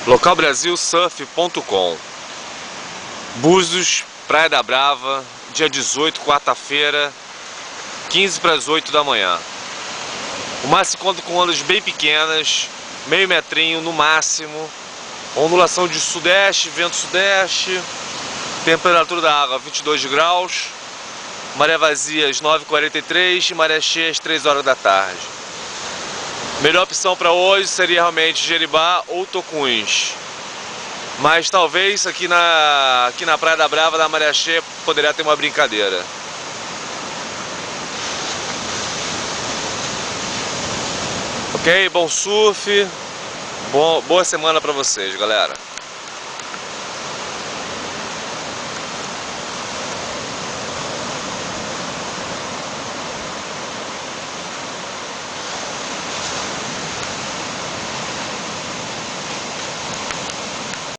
Localbrasilsurf.com. Búzios, Praia da Brava, dia 18, quarta-feira, 15 para as 8 da manhã. O mar se encontra com ondas bem pequenas, meio metrinho no máximo, ondulação de sudeste, vento sudeste, temperatura da água 22 graus, maré vazia às 9h43 e maré cheia às 3 horas da tarde. Melhor opção para hoje seria realmente Jeribá ou Tocuns. Mas talvez aqui na Praia da Brava, da maré cheia, poderia ter uma brincadeira. Ok? Bom surf, boa semana para vocês, galera.